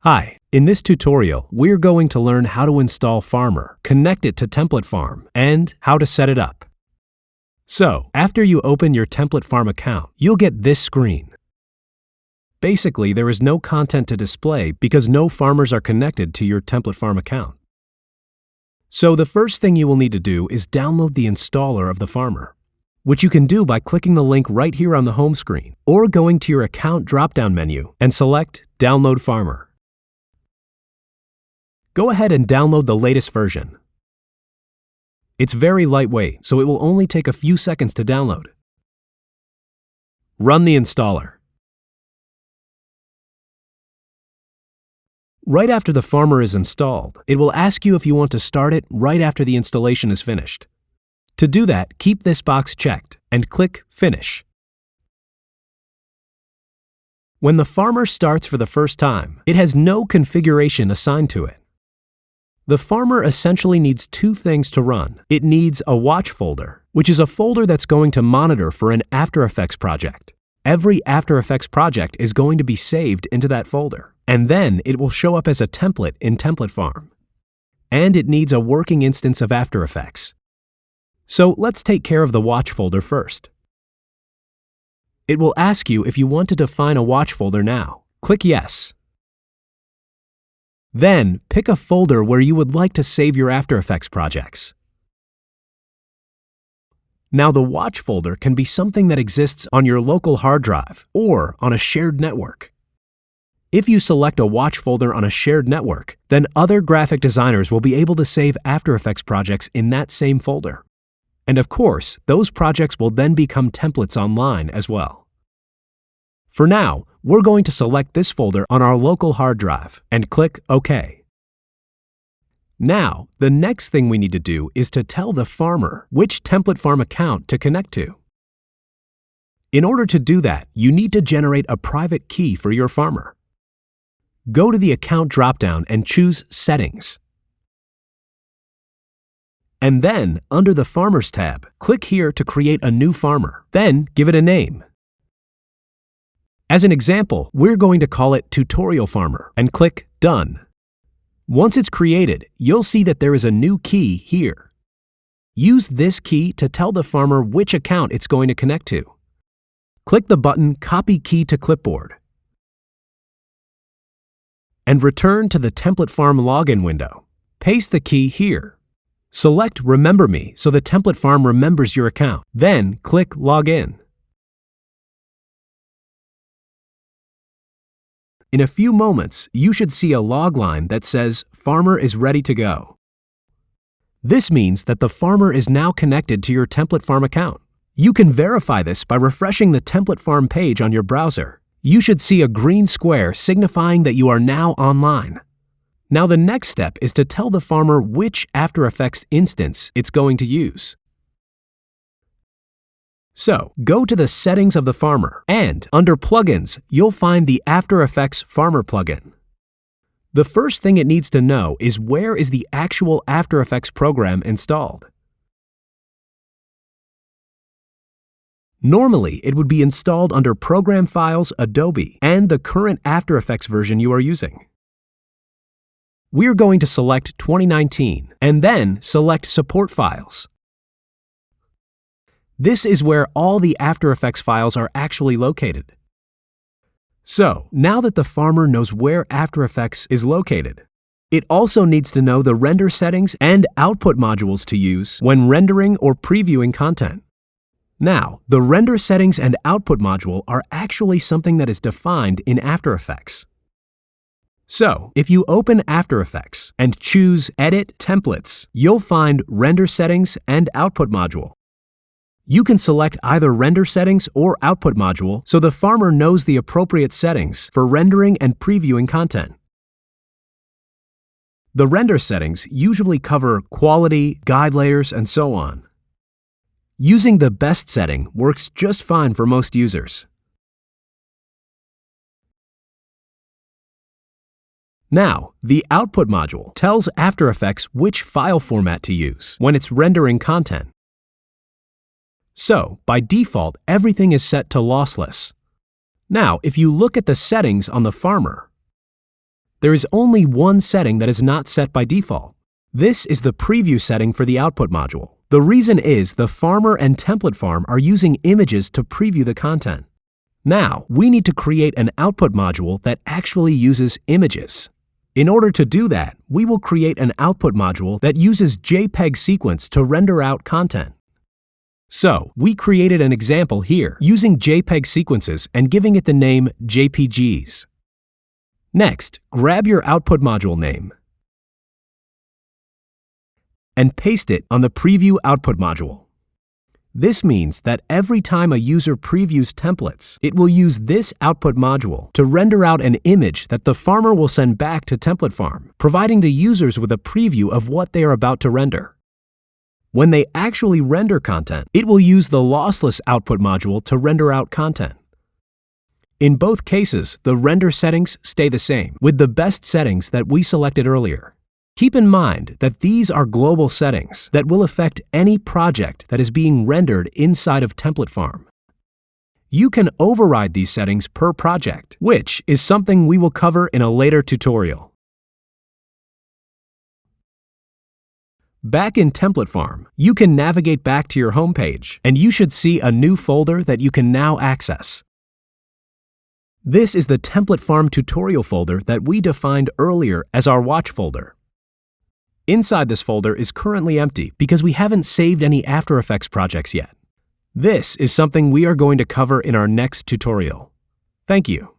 Hi, in this tutorial, we're going to learn how to install Farmer, connect it to Template Farm, and how to set it up. So, after you open your Template Farm account, you'll get this screen. Basically, there is no content to display because no farmers are connected to your Template Farm account. So the first thing you will need to do is download the installer of the Farmer, which you can do by clicking the link right here on the home screen, or going to your Account drop-down menu and select Download Farmer. Go ahead and download the latest version. It's very lightweight, so it will only take a few seconds to download. Run the installer. Right after the Farmer is installed, it will ask you if you want to start it right after the installation is finished. To do that, keep this box checked and click Finish. When the Farmer starts for the first time, it has no configuration assigned to it. The Farmer essentially needs two things to run. It needs a watch folder, which is a folder that's going to monitor for an After Effects project. Every After Effects project is going to be saved into that folder, and then it will show up as a template in Template Farm. And it needs a working instance of After Effects. So let's take care of the watch folder first. It will ask you if you want to define a watch folder now. Click Yes. Then, pick a folder where you would like to save your After Effects projects. Now, the watch folder can be something that exists on your local hard drive or on a shared network. If you select a watch folder on a shared network, then other graphic designers will be able to save After Effects projects in that same folder. And of course, those projects will then become templates online as well. For now, we're going to select this folder on our local hard drive and click OK. Now, the next thing we need to do is to tell the Farmer which Template Farm account to connect to. In order to do that, you need to generate a private key for your Farmer. Go to the Account dropdown and choose Settings. And then, under the Farmers tab, click here to create a new Farmer. Then, give it a name. As an example, we're going to call it Tutorial Farmer and click Done. Once it's created, you'll see that there is a new key here. Use this key to tell the Farmer which account it's going to connect to. Click the button Copy Key to Clipboard and return to the Template Farm login window. Paste the key here. Select Remember Me so the Template Farm remembers your account. Then click Login. In a few moments, you should see a log line that says Farmer is ready to go. This means that the Farmer is now connected to your Template Farm account. You can verify this by refreshing the Template Farm page on your browser. You should see a green square signifying that you are now online. Now the next step is to tell the Farmer which After Effects instance it's going to use. So, go to the Settings of the Farmer, and under Plugins, you'll find the After Effects Farmer plugin. The first thing it needs to know is where is the actual After Effects program installed. Normally, it would be installed under Program Files, Adobe, and the current After Effects version you are using. We're going to select 2019, and then select Support Files. This is where all the After Effects files are actually located. So, now that the Farmer knows where After Effects is located, it also needs to know the render settings and output modules to use when rendering or previewing content. Now, the render settings and output module are actually something that is defined in After Effects. So, if you open After Effects and choose Edit Templates, you'll find Render Settings and Output Module. You can select either render settings or output module so the Farmer knows the appropriate settings for rendering and previewing content. The render settings usually cover quality, guide layers, and so on. Using the best setting works just fine for most users. Now, the output module tells After Effects which file format to use when it's rendering content. So, by default, everything is set to lossless. Now, if you look at the settings on the Farmer, there is only one setting that is not set by default. This is the preview setting for the output module. The reason is the farmer and template farm are using images to preview the content. Now, we need to create an output module that actually uses images. In order to do that, we will create an output module that uses JPEG sequence to render out content. So, we created an example here using JPEG sequences and giving it the name JPGs. Next, grab your output module name and paste it on the preview output module. This means that every time a user previews templates, it will use this output module to render out an image that the farmer will send back to Template Farm, providing the users with a preview of what they are about to render. When they actually render content, it will use the lossless output module to render out content. In both cases, the render settings stay the same, with the best settings that we selected earlier. Keep in mind that these are global settings that will affect any project that is being rendered inside of Template Farm. You can override these settings per project, which is something we will cover in a later tutorial. Back in Template Farm, you can navigate back to your home page, and you should see a new folder that you can now access. This is the Template Farm tutorial folder that we defined earlier as our watch folder. Inside this folder is currently empty because we haven't saved any After Effects projects yet. This is something we are going to cover in our next tutorial. Thank you.